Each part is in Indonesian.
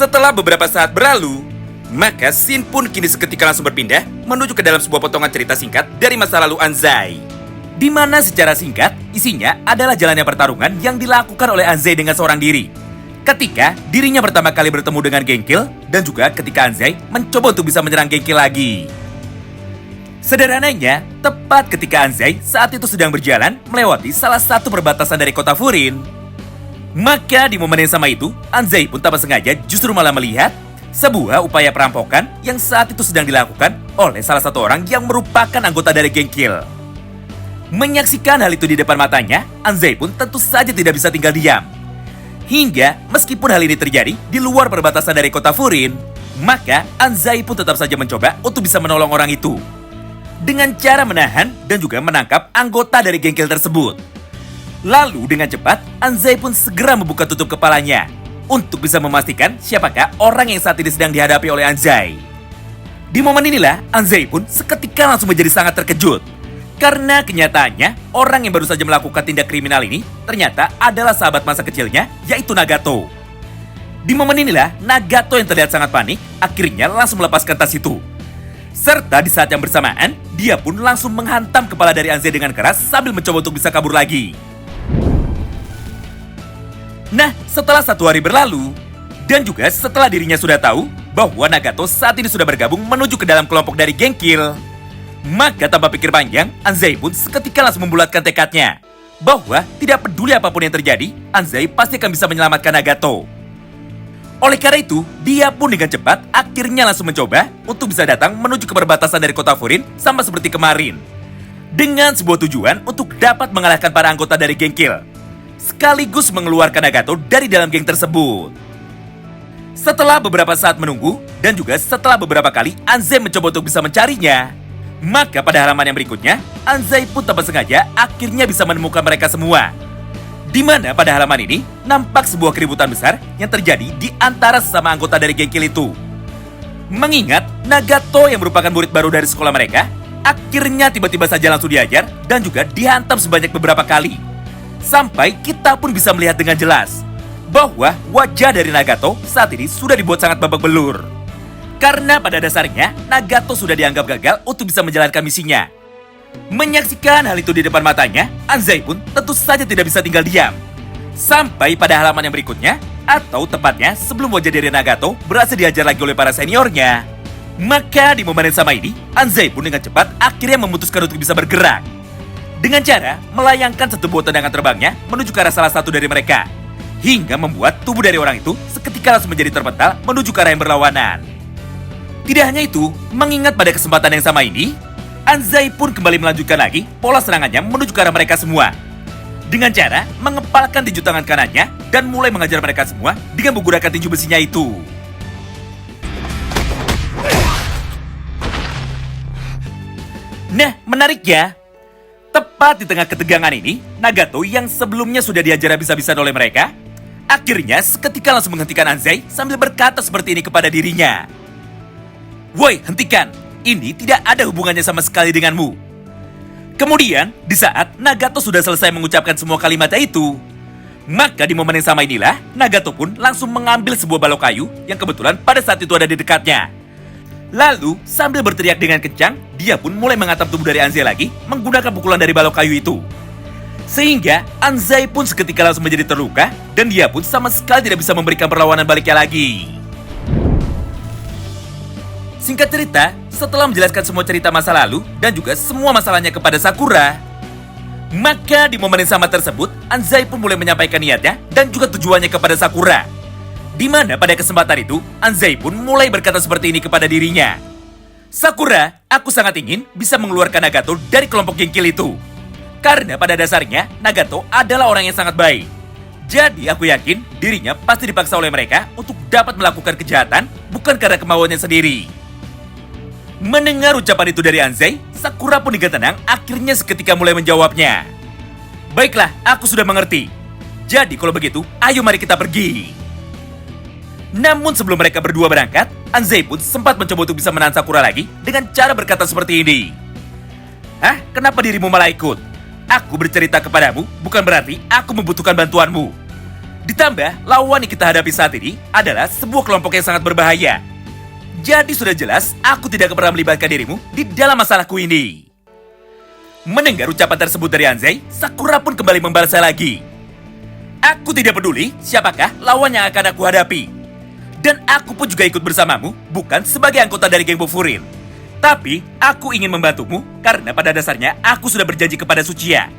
Setelah beberapa saat berlalu, maka scene pun kini seketika langsung berpindah menuju ke dalam sebuah potongan cerita singkat dari masa lalu Anzai. Di mana secara singkat, isinya adalah jalannya pertarungan yang dilakukan oleh Anzai dengan seorang diri. Ketika dirinya pertama kali bertemu dengan Genki dan juga ketika Anzai mencoba untuk bisa menyerang Genki lagi. Sederhananya, tepat ketika Anzai saat itu sedang berjalan melewati salah satu perbatasan dari kota Furin. Maka di momen yang sama itu, Anzai pun tanpa sengaja justru malah melihat sebuah upaya perampokan yang saat itu sedang dilakukan oleh salah satu orang yang merupakan anggota dari geng Kill. Menyaksikan hal itu di depan matanya, Anzai pun tentu saja tidak bisa tinggal diam. Hingga meskipun hal ini terjadi di luar perbatasan dari kota Furin, maka Anzai pun tetap saja mencoba untuk bisa menolong orang itu. Dengan cara menahan dan juga menangkap anggota dari geng Kill tersebut. Lalu dengan cepat, Anzai pun segera membuka tutup kepalanya untuk bisa memastikan siapakah orang yang saat ini sedang dihadapi oleh Anzai. Di momen inilah, Anzai pun seketika langsung menjadi sangat terkejut. Karena kenyataannya, orang yang baru saja melakukan tindak kriminal ini ternyata adalah sahabat masa kecilnya, yaitu Nagato. Di momen inilah, Nagato yang terlihat sangat panik, akhirnya langsung melepaskan tas itu. Serta di saat yang bersamaan, dia pun langsung menghantam kepala dari Anzai dengan keras sambil mencoba untuk bisa kabur lagi. Nah, setelah 1 hari berlalu, dan juga setelah dirinya sudah tahu bahwa Nagato saat ini sudah bergabung menuju ke dalam kelompok dari geng Kill, maka tanpa pikir panjang, Anzai pun seketika langsung membulatkan tekadnya bahwa tidak peduli apapun yang terjadi, Anzai pasti akan bisa menyelamatkan Nagato. Oleh karena itu, dia pun dengan cepat akhirnya langsung mencoba untuk bisa datang menuju ke perbatasan dari kota Furin sama seperti kemarin. Dengan sebuah tujuan untuk dapat mengalahkan para anggota dari geng Kill, sekaligus mengeluarkan Nagato dari dalam geng tersebut. Setelah beberapa saat menunggu, dan juga setelah beberapa kali Anzai mencoba untuk bisa mencarinya, maka pada halaman yang berikutnya, Anzai pun tanpa sengaja akhirnya bisa menemukan mereka semua. Di mana pada halaman ini, nampak sebuah keributan besar yang terjadi di antara sesama anggota dari geng Kill itu. Mengingat Nagato yang merupakan murid baru dari sekolah mereka, akhirnya tiba-tiba saja langsung diajar dan juga dihantam sebanyak beberapa kali. Sampai kita pun bisa melihat dengan jelas bahwa wajah dari Nagato saat ini sudah dibuat sangat babak belur. Karena pada dasarnya, Nagato sudah dianggap gagal untuk bisa menjalankan misinya. Menyaksikan hal itu di depan matanya, Anzai pun tentu saja tidak bisa tinggal diam. Sampai pada halaman yang berikutnya, atau tepatnya sebelum wajah dari Nagato berhasil diajar lagi oleh para seniornya. Maka di momen yang sama ini, Anzai pun dengan cepat akhirnya memutuskan untuk bisa bergerak. Dengan cara melayangkan satu buah tendangan terbangnya menuju ke arah salah satu dari mereka. Hingga membuat tubuh dari orang itu seketika langsung menjadi terpental menuju ke arah yang berlawanan. Tidak hanya itu, mengingat pada kesempatan yang sama ini, Anzai pun kembali melanjutkan lagi pola serangannya menuju ke arah mereka semua. Dengan cara mengepalkan tinju tangan kanannya dan mulai mengajar mereka semua dengan menggunakan tinju besinya itu. Nah, menarik ya. Tepat di tengah ketegangan ini, Nagato yang sebelumnya sudah diajar habis-habisan oleh mereka, akhirnya seketika langsung menghentikan Anzai sambil berkata seperti ini kepada dirinya. Woi, hentikan! Ini tidak ada hubungannya sama sekali denganmu. Kemudian, di saat Nagato sudah selesai mengucapkan semua kalimatnya itu, maka di momen yang sama inilah, Nagato pun langsung mengambil sebuah balok kayu yang kebetulan pada saat itu ada di dekatnya. Lalu, sambil berteriak dengan kencang, dia pun mulai menghantam tubuh dari Anzai lagi menggunakan pukulan dari balok kayu itu. Sehingga, Anzai pun seketika langsung menjadi terluka dan dia pun sama sekali tidak bisa memberikan perlawanan baliknya lagi. Singkat cerita, setelah menjelaskan semua cerita masa lalu dan juga semua masalahnya kepada Sakura, maka di momen yang sama tersebut, Anzai pun mulai menyampaikan niatnya dan juga tujuannya kepada Sakura. Di mana pada kesempatan itu, Anzai pun mulai berkata seperti ini kepada dirinya. Sakura, aku sangat ingin bisa mengeluarkan Nagato dari kelompok geng Kill itu. Karena pada dasarnya, Nagato adalah orang yang sangat baik. Jadi aku yakin dirinya pasti dipaksa oleh mereka untuk dapat melakukan kejahatan bukan karena kemauannya sendiri. Mendengar ucapan itu dari Anzai, Sakura pun dengan tenang akhirnya seketika mulai menjawabnya. Baiklah, aku sudah mengerti. Jadi kalau begitu, ayo mari kita pergi. Namun sebelum mereka berdua berangkat, Anzai pun sempat mencoba untuk bisa menahan Sakura lagi dengan cara berkata seperti ini. Hah? Kenapa dirimu malah ikut? Aku bercerita kepadamu bukan berarti aku membutuhkan bantuanmu. Ditambah, lawan yang kita hadapi saat ini adalah sebuah kelompok yang sangat berbahaya. Jadi sudah jelas, aku tidak akan pernah melibatkan dirimu di dalam masalahku ini. Mendengar ucapan tersebut dari Anzai, Sakura pun kembali membalasnya lagi. Aku tidak peduli siapakah lawan yang akan aku hadapi. Dan aku pun juga ikut bersamamu, bukan sebagai anggota dari geng Bofurin. Tapi, aku ingin membantumu karena pada dasarnya aku sudah berjanji kepada Tsuchiya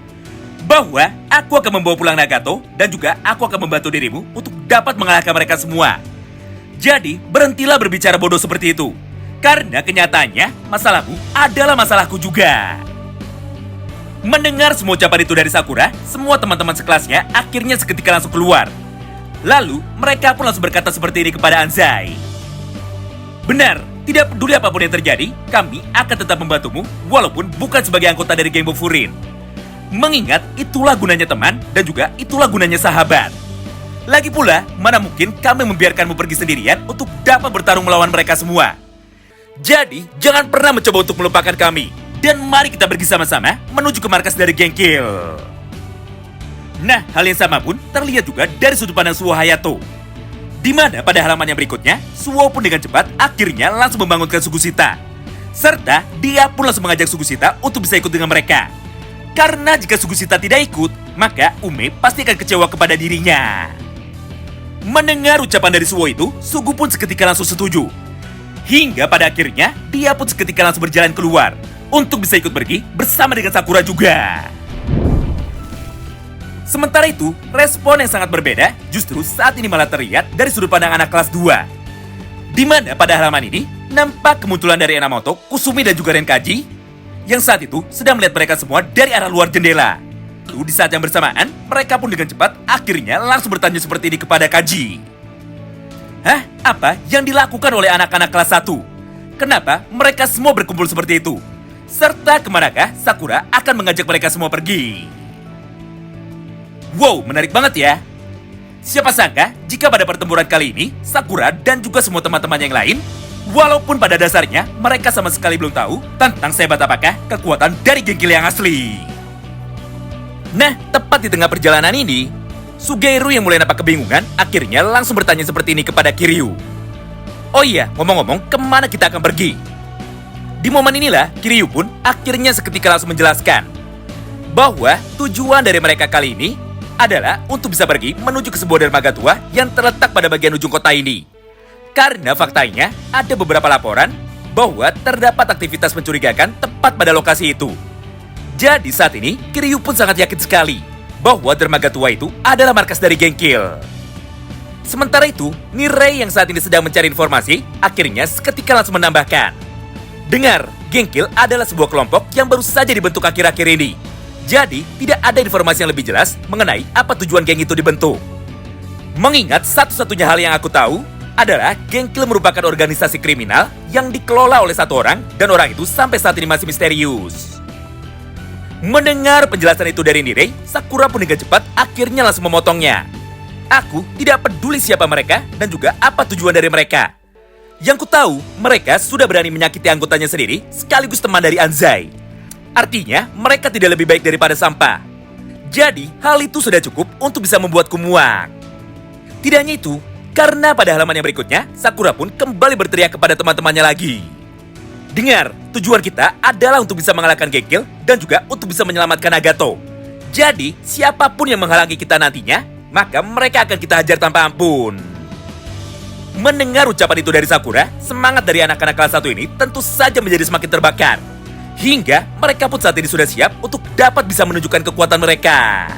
bahwa aku akan membawa pulang Nagato dan juga aku akan membantu dirimu untuk dapat mengalahkan mereka semua. Jadi, berhentilah berbicara bodoh seperti itu. Karena kenyataannya, masalahmu adalah masalahku juga. Mendengar semua ucapan itu dari Sakura, semua teman-teman sekelasnya akhirnya seketika langsung keluar. Lalu, mereka pun langsung berkata seperti ini kepada Anzai. Benar, tidak peduli apapun yang terjadi, kami akan tetap membantumu walaupun bukan sebagai anggota dari geng Bofurin. Mengingat itulah gunanya teman dan juga itulah gunanya sahabat. Lagi pula, mana mungkin kami membiarkanmu pergi sendirian untuk dapat bertarung melawan mereka semua. Jadi, jangan pernah mencoba untuk melupakan kami. Dan mari kita pergi sama-sama menuju ke markas dari geng Kill. Nah, hal yang sama pun terlihat juga dari sudut pandang Suo Hayato. Di mana pada halaman yang berikutnya, Suo pun dengan cepat akhirnya langsung membangunkan Sugusita. Serta dia pun langsung mengajak Sugusita untuk bisa ikut dengan mereka. Karena jika Sugusita tidak ikut, maka Ume pasti akan kecewa kepada dirinya. Mendengar ucapan dari Suo itu, Sugu pun seketika langsung setuju. Hingga pada akhirnya, dia pun seketika langsung berjalan keluar untuk bisa ikut pergi bersama dengan Sakura juga. Sementara itu, respon yang sangat berbeda justru saat ini malah terlihat dari sudut pandang anak kelas 2. Di mana pada halaman ini, nampak kemunculan dari Enamoto, Kusumi dan juga Renkaji yang saat itu sedang melihat mereka semua dari arah luar jendela. Lalu di saat yang bersamaan, mereka pun dengan cepat akhirnya langsung bertanya seperti ini kepada Kaji. Hah? Apa yang dilakukan oleh anak-anak kelas 1? Kenapa mereka semua berkumpul seperti itu? Serta kemanakah Sakura akan mengajak mereka semua pergi? Wow, menarik banget ya. Siapa sangka jika pada pertempuran kali ini, Sakura dan juga semua teman-teman yang lain, walaupun pada dasarnya mereka sama sekali belum tahu tentang sehebat apakah kekuatan dari geng Kill yang asli. Nah, tepat di tengah perjalanan ini, Sugeiru yang mulai nampak kebingungan akhirnya langsung bertanya seperti ini kepada Kiryu. Oh iya, ngomong-ngomong, kemana kita akan pergi? Di momen inilah, Kiryu pun akhirnya seketika langsung menjelaskan bahwa tujuan dari mereka kali ini adalah untuk bisa pergi menuju ke sebuah dermaga tua yang terletak pada bagian ujung kota ini. Karena faktanya, ada beberapa laporan bahwa terdapat aktivitas mencurigakan tepat pada lokasi itu. Jadi saat ini, Kiryu pun sangat yakin sekali bahwa dermaga tua itu adalah markas dari geng Kill. Sementara itu, Nirei yang saat ini sedang mencari informasi, akhirnya seketika langsung menambahkan. Dengar, geng Kill adalah sebuah kelompok yang baru saja dibentuk akhir-akhir ini. Jadi, tidak ada informasi yang lebih jelas mengenai apa tujuan geng itu dibentuk. Mengingat satu-satunya hal yang aku tahu adalah geng Kill merupakan organisasi kriminal yang dikelola oleh satu orang dan orang itu sampai saat ini masih misterius. Mendengar penjelasan itu dari Nirei, Sakura pun dengan cepat akhirnya langsung memotongnya. Aku tidak peduli siapa mereka dan juga apa tujuan dari mereka. Yang ku tahu, mereka sudah berani menyakiti anggotanya sendiri sekaligus teman dari Anzai. Artinya, mereka tidak lebih baik daripada sampah. Jadi, hal itu sudah cukup untuk bisa membuatku muak. Tidak hanya itu, karena pada halaman yang berikutnya, Sakura pun kembali berteriak kepada teman-temannya lagi. Dengar, tujuan kita adalah untuk bisa mengalahkan geng Kill dan juga untuk bisa menyelamatkan Nagato. Jadi, siapapun yang menghalangi kita nantinya, maka mereka akan kita hajar tanpa ampun. Mendengar ucapan itu dari Sakura, semangat dari anak-anak kelas 1 ini tentu saja menjadi semakin terbakar. Hingga mereka pun saat ini sudah siap untuk dapat bisa menunjukkan kekuatan mereka.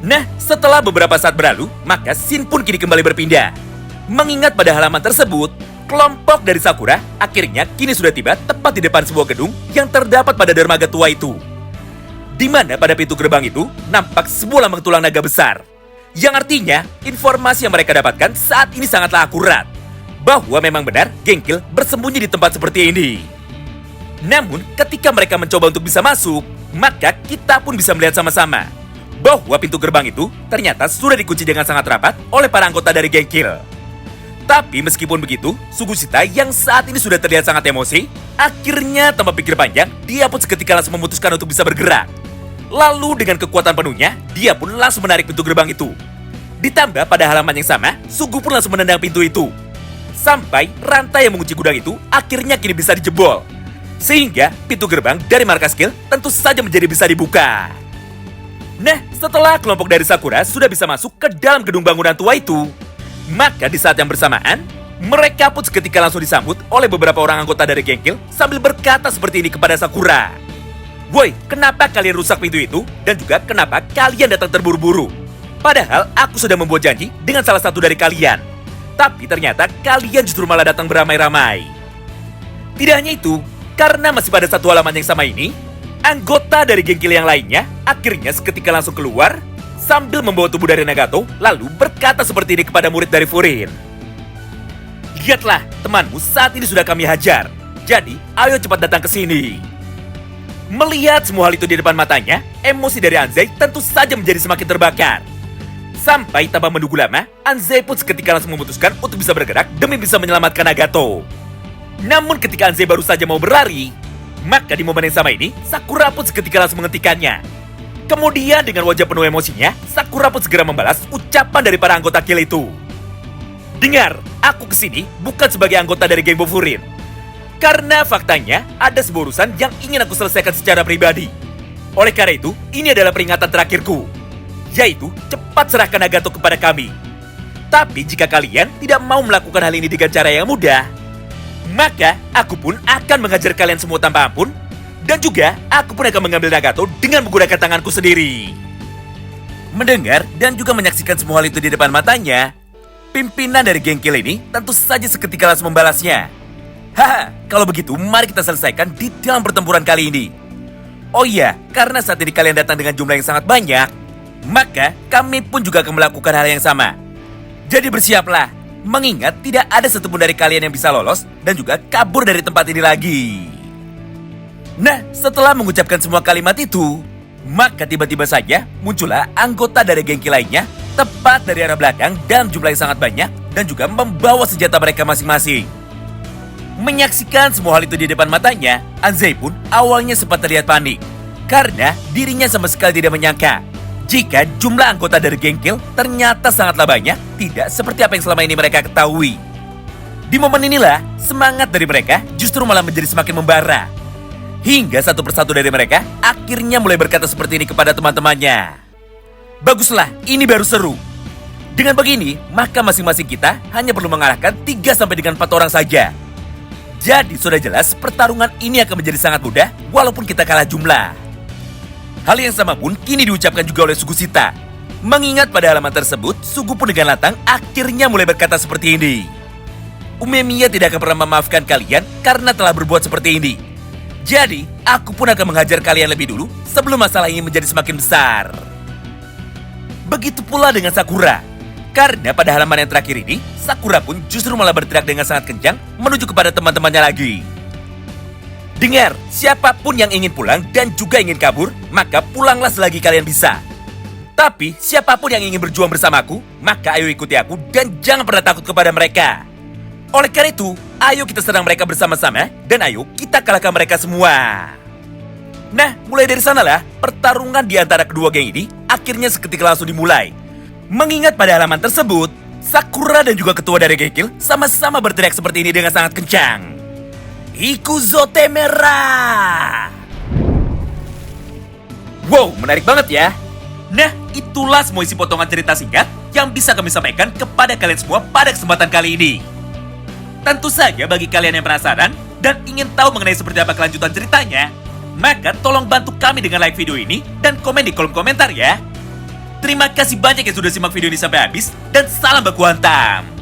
Nah, setelah beberapa saat berlalu, maka scene pun kini kembali berpindah. Mengingat pada halaman tersebut, kelompok dari Sakura akhirnya kini sudah tiba tepat di depan sebuah gedung yang terdapat pada dermaga tua itu. Di mana pada pintu gerbang itu nampak sebuah lambang tulang naga besar. Yang artinya, informasi yang mereka dapatkan saat ini sangatlah akurat. Bahwa memang benar geng Kill bersembunyi di tempat seperti ini. Namun, ketika mereka mencoba untuk bisa masuk, maka kita pun bisa melihat sama-sama bahwa pintu gerbang itu ternyata sudah dikunci dengan sangat rapat oleh para anggota dari geng Kill. Tapi meskipun begitu, Sugusita yang saat ini sudah terlihat sangat emosi, akhirnya tanpa pikir panjang, dia pun seketika langsung memutuskan untuk bisa bergerak. Lalu dengan kekuatan penuhnya, dia pun langsung menarik pintu gerbang itu. Ditambah pada halaman yang sama, Sugu pun langsung menendang pintu itu. Sampai rantai yang mengunci gudang itu akhirnya kini bisa dijebol. Sehingga pintu gerbang dari markas Skill tentu saja menjadi bisa dibuka. Nah, setelah kelompok dari Sakura sudah bisa masuk ke dalam gedung bangunan tua itu, maka di saat yang bersamaan, mereka pun seketika langsung disambut oleh beberapa orang anggota dari geng Kill sambil berkata seperti ini kepada Sakura. Woi, kenapa kalian rusak pintu itu? Dan juga kenapa kalian datang terburu-buru? Padahal aku sudah membuat janji dengan salah satu dari kalian. Tapi ternyata kalian justru malah datang beramai-ramai. Tidak hanya itu, karena masih pada satu halaman yang sama ini, anggota dari geng Kill yang lainnya akhirnya seketika langsung keluar sambil membawa tubuh dari Nagato, lalu berkata seperti ini kepada murid dari Furin. Lihatlah, temanmu saat ini sudah kami hajar. Jadi, ayo cepat datang ke sini. Melihat semua hal itu di depan matanya, emosi dari Anzai tentu saja menjadi semakin terbakar. Sampai tanpa menunggu lama, Anzai pun seketika langsung memutuskan untuk bisa bergerak demi bisa menyelamatkan Nagato. Namun ketika Anzai baru saja mau berlari, maka di momen yang sama ini, Sakura pun seketika langsung menghentikannya. Kemudian dengan wajah penuh emosinya, Sakura pun segera membalas ucapan dari para anggota Kill itu. Dengar, aku kesini bukan sebagai anggota dari geng Bofurin. Karena faktanya ada sebuah urusan yang ingin aku selesaikan secara pribadi. Oleh karena itu, ini adalah peringatan terakhirku. Yaitu, cepat serahkan Nagato kepada kami. Tapi jika kalian tidak mau melakukan hal ini dengan cara yang mudah, maka aku pun akan menghajar kalian semua tanpa ampun. Dan juga, aku pun akan mengambil Nagato dengan menggunakan tanganku sendiri. Mendengar dan juga menyaksikan semua hal itu di depan matanya, pimpinan dari geng Kill ini tentu saja seketika langsung membalasnya. Haha, kalau begitu mari kita selesaikan di dalam pertempuran kali ini. Oh iya, karena saat ini kalian datang dengan jumlah yang sangat banyak, maka kami pun juga akan melakukan hal yang sama. Jadi bersiaplah, mengingat tidak ada satupun dari kalian yang bisa lolos dan juga kabur dari tempat ini lagi. Nah, setelah mengucapkan semua kalimat itu, maka tiba-tiba saja muncullah anggota dari geng Kill lainnya tepat dari arah belakang dalam jumlah yang sangat banyak dan juga membawa senjata mereka masing-masing. Menyaksikan semua hal itu di depan matanya, Anzai pun awalnya sempat terlihat panik karena dirinya sama sekali tidak menyangka jika jumlah anggota dari geng Kill ternyata sangatlah banyak, tidak seperti apa yang selama ini mereka ketahui. Di momen inilah, semangat dari mereka justru malah menjadi semakin membara. Hingga satu persatu dari mereka akhirnya mulai berkata seperti ini kepada teman-temannya. Baguslah, ini baru seru. Dengan begini, maka masing-masing kita hanya perlu mengalahkan 3 sampai dengan 4 orang saja. Jadi sudah jelas pertarungan ini akan menjadi sangat mudah walaupun kita kalah jumlah. Hal yang sama pun kini diucapkan juga oleh Sugu Shita. Mengingat pada halaman tersebut, Sugu pun dengan lantang akhirnya mulai berkata seperti ini. Umemiya tidak akan pernah memaafkan kalian karena telah berbuat seperti ini. Jadi, aku pun akan menghajar kalian lebih dulu sebelum masalah ini menjadi semakin besar. Begitu pula dengan Sakura. Karena pada halaman yang terakhir ini, Sakura pun justru malah berteriak dengan sangat kencang menuju kepada teman-temannya lagi. Dengar, siapapun yang ingin pulang dan juga ingin kabur, maka pulanglah selagi kalian bisa. Tapi siapapun yang ingin berjuang bersamaku, maka ayo ikuti aku dan jangan pernah takut kepada mereka. Oleh karena itu, ayo kita serang mereka bersama-sama dan ayo kita kalahkan mereka semua. Nah, mulai dari sanalah pertarungan di antara kedua geng ini akhirnya seketika langsung dimulai. Mengingat pada halaman tersebut, Sakura dan juga ketua dari geng Kill sama-sama berteriak seperti ini dengan sangat kencang. Ikuzote merah! Wow, menarik banget ya. Nah, itulah semua isi potongan cerita singkat yang bisa kami sampaikan kepada kalian semua pada kesempatan kali ini. Tentu saja bagi kalian yang penasaran dan ingin tahu mengenai seperti apa kelanjutan ceritanya, maka tolong bantu kami dengan like video ini dan komen di kolom komentar ya. Terima kasih banyak yang sudah simak video ini sampai habis dan salam baku hantam.